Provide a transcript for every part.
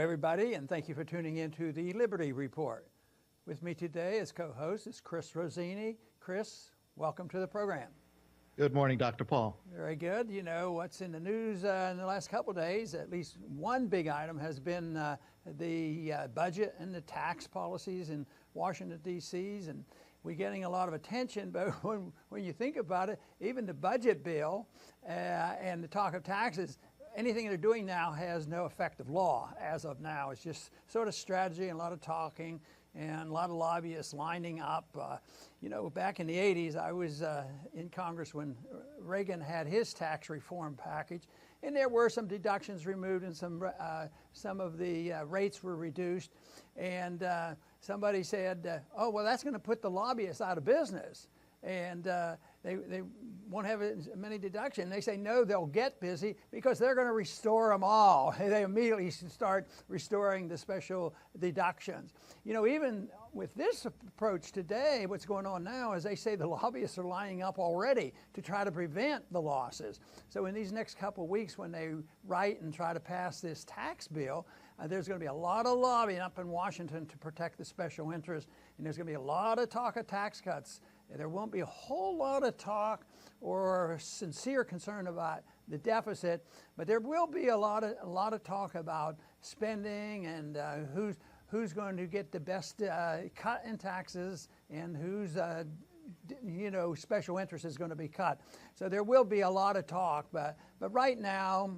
everybody, and thank you for tuning in to the Liberty Report. With me today as co-host is Chris Rossini. Chris, welcome to the program. Good morning, Dr. Paul. Very good. You know, what's in the news in the last couple of days, at least one big item has been the budget and the tax policies in Washington, D.C. And we're getting a lot of attention, but when you think about it, even the budget bill and the talk of taxes, anything they're doing now has no effective law as of now. It's just sort of strategy and a lot of talking and a lot of lobbyists lining up. You know, back in the 80s, I was in Congress when Reagan had his tax reform package, and there were some deductions removed and some of the rates were reduced. And somebody said, oh, well, that's going to put the lobbyists out of business. And they won't have as many deductions. They say, no, they'll get busy because they're going to restore them all. They immediately start restoring the special deductions. You know, even with this approach today, what's going on now is they say the lobbyists are lining up already to try to prevent the losses. So in these next couple of weeks, when they write and try to pass this tax bill, there's going to be a lot of lobbying up in Washington to protect the special interests, and there's going to be a lot of talk of tax cuts. There won't be a whole lot of talk or sincere concern about the deficit, but there will be a lot of talk about spending and who's going to get the best cut in taxes and whose special interest is going to be cut. So there will be a lot of talk, but right now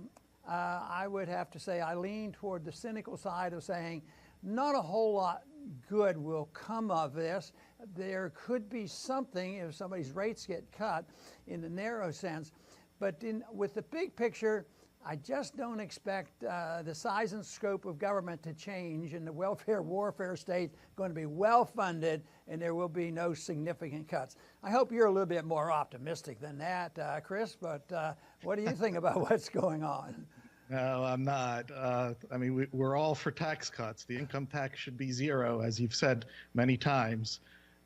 I would have to say I lean toward the cynical side of saying not a whole lot good will come of this. There could be something if somebody's rates get cut in the narrow sense, but with the big picture, I just don't expect the size and scope of government to change, and the welfare warfare state going to be well funded, and there will be no significant cuts. I hope you're a little bit more optimistic than that, Chris, but what do you think about what's going on? No, I'm not. I mean, we're all for tax cuts. The income tax should be zero, as you've said many times.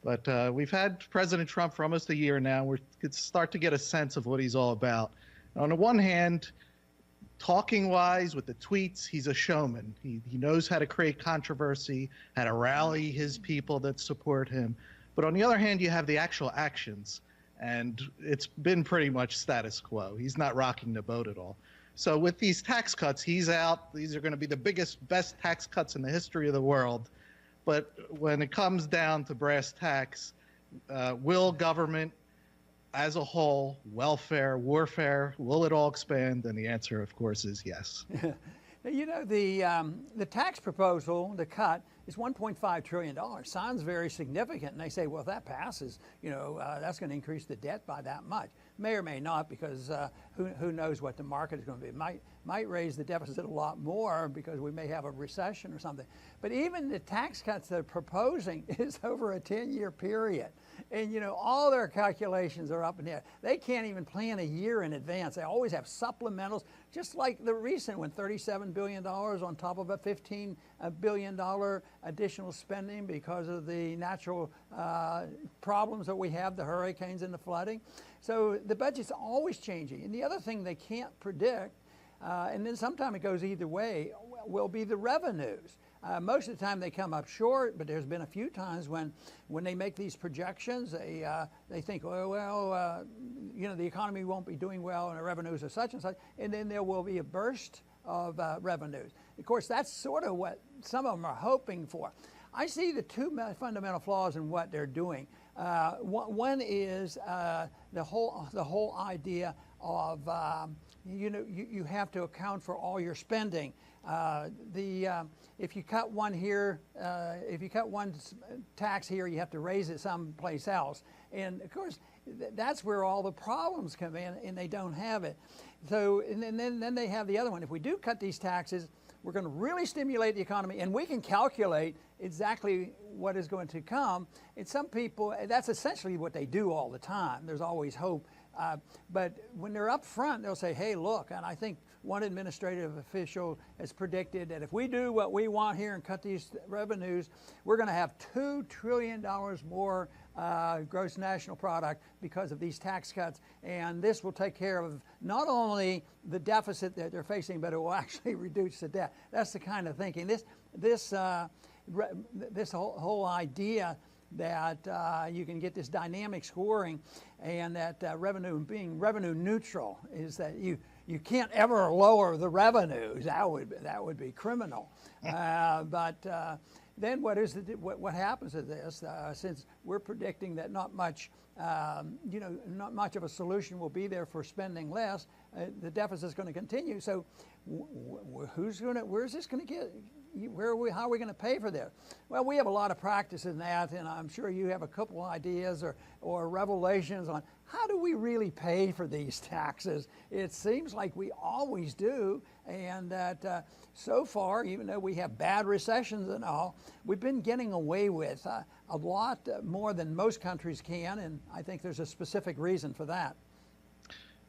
But we've had President Trump for almost a year now. We could start to get a sense of what he's all about. On the one hand, talking-wise, with the tweets, he's a showman. He knows how to create controversy, how to rally his people that support him. But on the other hand, you have the actual actions, and it's been pretty much status quo. He's not rocking the boat at all. So with these tax cuts, he's out. These are going to be the best tax cuts in the history of the world. But when it comes down to brass tacks, will government as a whole, welfare, warfare, will it all expand? And the answer, of course, is yes. You know, the tax proposal, the cut, is $1.5 trillion. Sounds very significant. And they say, well, if that passes, you know, that's going to increase the debt by that much. May or may not, because who knows what the market is going to be. Might raise the deficit a lot more because we may have a recession or something. But even the tax cuts they're proposing is over a 10-year period. And, you know, all their calculations are up in the air. They can't even plan a year in advance. They always have supplementals, just like the recent one, $37 billion on top of a $15 billion additional spending because of the natural problems that we have, the hurricanes and the flooding. So the budget's always changing. And the other thing they can't predict, and then sometimes it goes either way, will be the revenues. Most of the time they come up short, but there's been a few times when they make these projections, they think, oh, well, you know, the economy won't be doing well and the revenues are such and such, and then there will be a burst of revenues. Of course, that's sort of what some of them are hoping for. I see the two fundamental flaws in what they're doing. One is the whole idea of you have to account for all your spending. If you cut one here, if you cut one tax here, you have to raise it someplace else. And of course, that's where all the problems come in, and they don't have it. So, and then they have the other one. If we do cut these taxes, we're going to really stimulate the economy, and we can calculate exactly what is going to come. And some people, that's essentially what they do all the time. There's always hope. But when they're up front, they'll say, hey, look, and I think one administrative official has predicted that if we do what we want here and cut these revenues, we're going to have $2 trillion more gross national product because of these tax cuts. And this will take care of not only the deficit that they're facing, but it will actually reduce the debt. That's the kind of thinking. This whole idea that you can get this dynamic scoring, and that revenue being revenue neutral is that you can't ever lower the revenues. That would be criminal. But then what happens to this? Since we're predicting that not much of a solution will be there for spending less, the deficit is going to continue. So where's this going to get? How are we going to pay for this? Well, we have a lot of practice in that, and I'm sure you have a couple ideas or revelations on how do we really pay for these taxes. It seems like we always do, and that so far, even though we have bad recessions and all, we've been getting away with a lot more than most countries can, and I think there's a specific reason for that.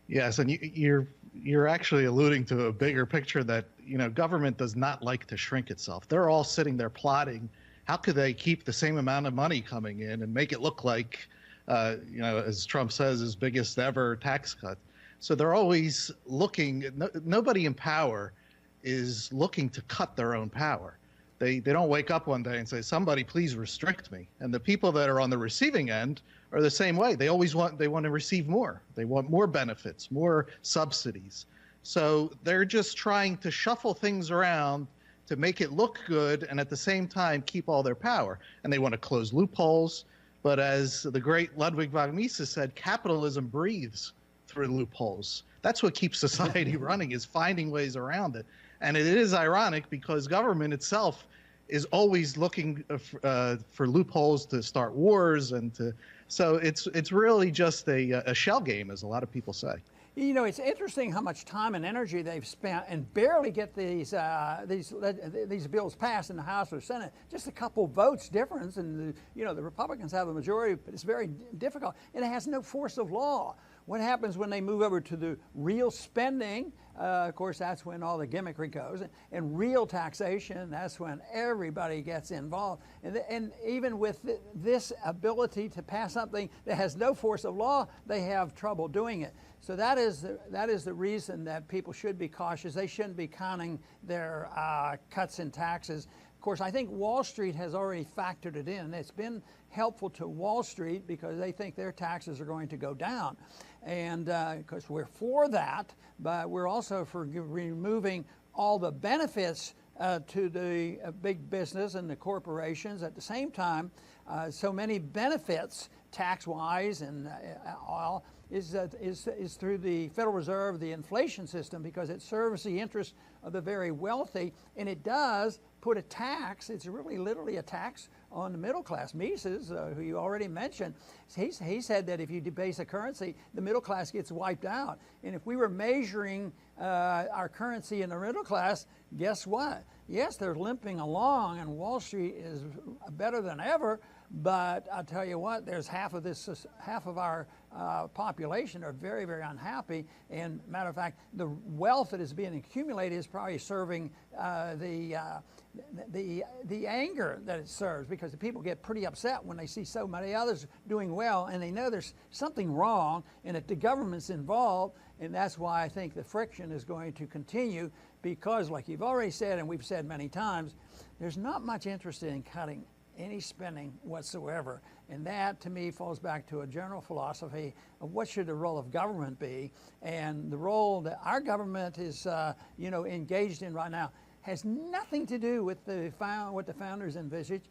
Yes, and you're actually alluding to a bigger picture that, government does not like to shrink itself. They're all sitting there plotting how could they keep the same amount of money coming in and make it look like, as Trump says, his biggest ever tax cut. So they're always looking. Nobody in power is looking to cut their own power. They don't wake up one day and say, somebody please restrict me. And the people that are on the receiving end are the same way. They want to receive more. They want more benefits, more subsidies. So they're just trying to shuffle things around to make it look good and at the same time keep all their power. And they want to close loopholes. But as the great Ludwig von Mises said, capitalism breathes through loopholes. That's what keeps society running, is finding ways around it. And it is ironic because government itself is always looking for loopholes to start wars so it's really just a shell game, as a lot of people say. It's interesting how much time and energy they've spent and barely get these bills passed in the House or Senate. Just a couple votes difference, and the Republicans have the majority, but it's very difficult, and it has no force of law. What happens when they move over to the real spending? Of course, that's when all the gimmickry goes. And real taxation, that's when everybody gets involved. And even with this ability to pass something that has no force of law, they have trouble doing it. So that is the reason that people should be cautious. They shouldn't be counting their cuts in taxes. Of course, I think Wall Street has already factored it in. It's been helpful to Wall Street because they think their taxes are going to go down. And because we're for that, but we're also for removing all the benefits to the big business and the corporations. At the same time, so many benefits tax-wise and all is through the Federal Reserve, the inflation system, because it serves the interests of the very wealthy, and it does put a tax. It's really literally a tax on the middle class. Mises, who you already mentioned, he said that if you debase a currency, the middle class gets wiped out. And if we were measuring our currency in the middle class, guess what? Yes, they're limping along, and Wall Street is better than ever. But I'll tell you what, there's half of our population are very, very unhappy. And matter of fact, the wealth that is being accumulated is probably serving the anger that it serves, because the people get pretty upset when they see so many others doing well, and they know there's something wrong and that the government's involved. And that's why I think the friction is going to continue, because like you've already said, and we've said many times, there's not much interest in cutting any spending whatsoever. And that, to me, falls back to a general philosophy of what should the role of government be. And the role that our government is engaged in right now has nothing to do with what the founders envisaged,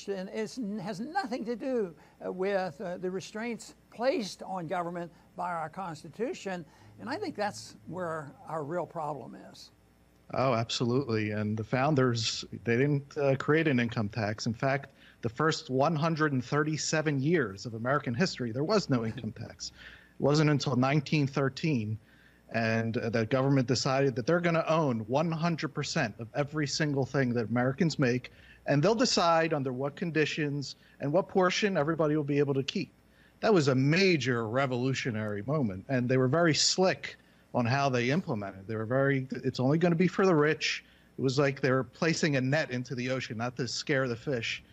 and it has nothing to do with the restraints placed on government by our Constitution. And I think that's where our real problem is. Oh, absolutely. And the founders, they didn't create an income tax. In fact, the first 137 years of American history, there was no income tax. It wasn't until 1913, and the government decided that they're going to own 100% of every single thing that Americans make, and they'll decide under what conditions and what portion everybody will be able to keep. That was a major revolutionary moment, and they were very slick on how they implemented. It's only going to be for the rich. It was like they were placing a net into the ocean, not to scare the fish.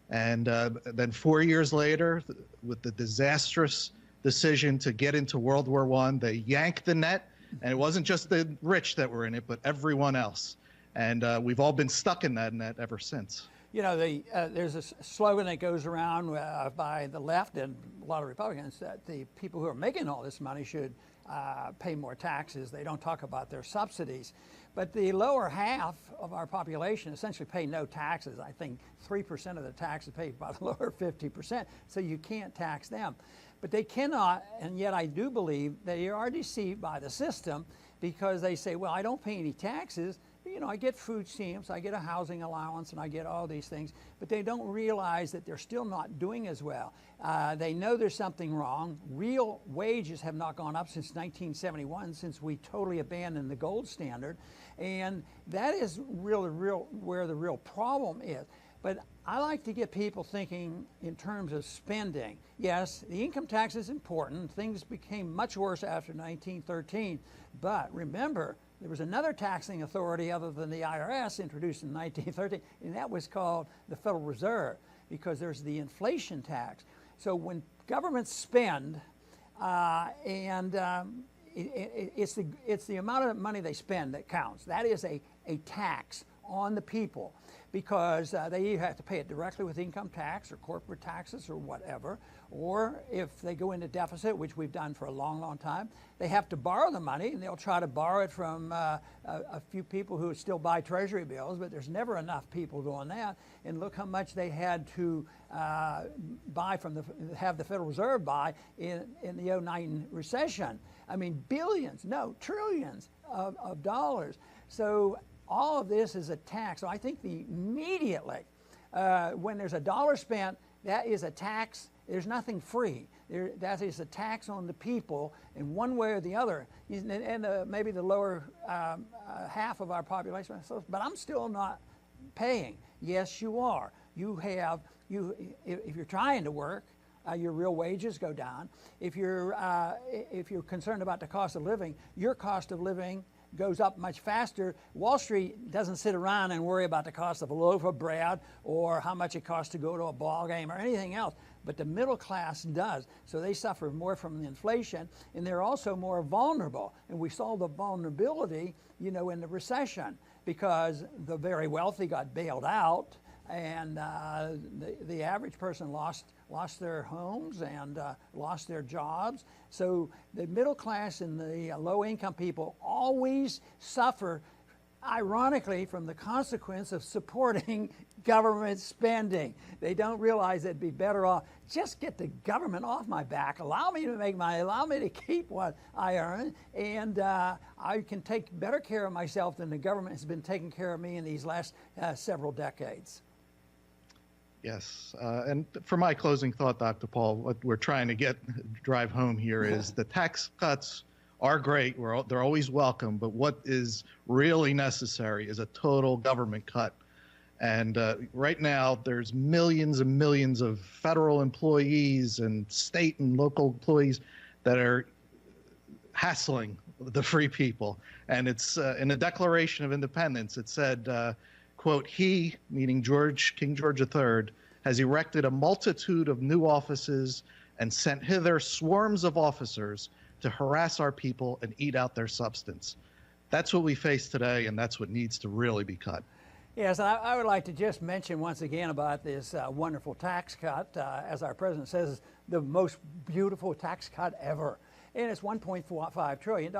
And then 4 years later, with the disastrous decision to get into World War I, they yanked the net. And it wasn't just the rich that were in it, but everyone else. And we've all been stuck in that net ever since. You know, there's a slogan that goes around by the left and a lot of Republicans that the people who are making all this money should pay more taxes. They don't talk about their subsidies. But the lower half of our population essentially pay no taxes. I think 3% of the taxes paid by the lower 50%, so you can't tax them. But they cannot, and yet I do believe they are deceived by the system because they say, well, I don't pay any taxes. You know, I get food stamps, I get a housing allowance, and I get all these things, but they don't realize that they're still not doing as well. They know there's something wrong. Real wages have not gone up since 1971, since we totally abandoned the gold standard, and that is really where the real problem is. But I like to get people thinking in terms of spending. Yes, the income tax is important. Things became much worse after 1913, but remember, there was another taxing authority other than the IRS introduced in 1913, and that was called the Federal Reserve, because there's the inflation tax. So when governments spend, it's the amount of money they spend that counts. That is a tax on the people, because they either have to pay it directly with income tax or corporate taxes or whatever, or if they go into deficit, which we've done for a long, long time, they have to borrow the money, and they'll try to borrow it from a few people who still buy treasury bills, but there's never enough people doing that. And look how much they had to buy from have the Federal Reserve buy in the 2009 recession. I mean, billions, no, trillions of dollars. So all of this is a tax. So I think immediately when there's a dollar spent, that is a tax. There's nothing free. That is a tax on the people in one way or the other. And maybe the lower half of our population, but I'm still not paying. Yes, you are. If you're trying to work, your real wages go down. If you're concerned about the cost of living, your cost of living goes up much faster. Wall Street doesn't sit around and worry about the cost of a loaf of bread or how much it costs to go to a ball game or anything else, but the middle class does. So they suffer more from the inflation, and they're also more vulnerable. And we saw the vulnerability, you know, in the recession, because the very wealthy got bailed out, and the average person lost their homes and lost their jobs. So the middle class and the low-income people always suffer, ironically, from the consequence of supporting government spending. They don't realize it'd be better off, just get the government off my back, allow me to make money, allow me to keep what I earn, and I can take better care of myself than the government has been taking care of me in these last several decades. Yes, and for my closing thought, Dr. Paul, what we're trying to drive home here is the tax cuts are great. They're always welcome, but what is really necessary is a total government cut. And right now, there's millions and millions of federal employees and state and local employees that are hassling the free people. And it's in the Declaration of Independence, it said, quote, "He," meaning King George III, "has erected a multitude of new offices and sent hither swarms of officers to harass our people and eat out their substance." That's what we face today, and that's what needs to really be cut. Yes, I would like to just mention once again about this wonderful tax cut. As our president says, the most beautiful tax cut ever. And it's $1.45 trillion.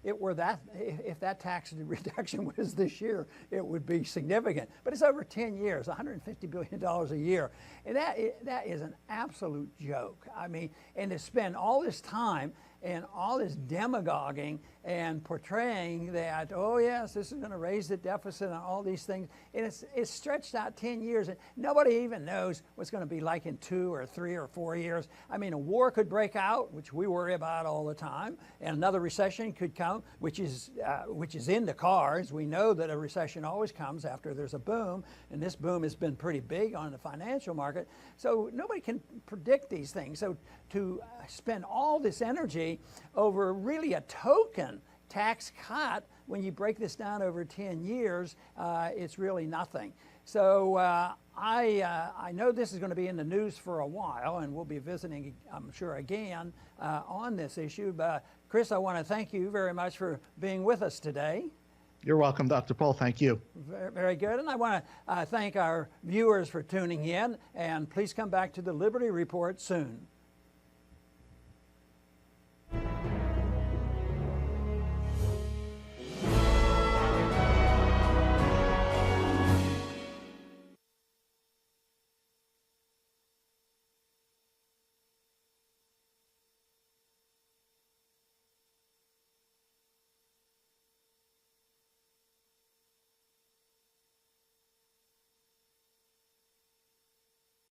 If that tax reduction was this year, it would be significant. But it's over 10 years, $150 billion a year. And that is an absolute joke. I mean, and to spend all this time and all this demagoguing and portraying that, oh yes, this is going to raise the deficit and all these things, and it's stretched out 10 years, and nobody even knows what's going to be like in 2 or 3 or 4 years. I mean, a war could break out, which we worry about all the time, and another recession could come, which is in the cards. We know that a recession always comes after there's a boom, and this boom has been pretty big on the financial market. So nobody can predict these things. So to spend all this energy over really a token tax cut, when you break this down over 10 years, it's really nothing. So I know this is going to be in the news for a while, and we'll be visiting, I'm sure, again on this issue. But Chris, I want to thank you very much for being with us today. You're welcome, Dr. Paul. Thank you. Very, very good. And I want to thank our viewers for tuning in. And please come back to the Liberty Report soon.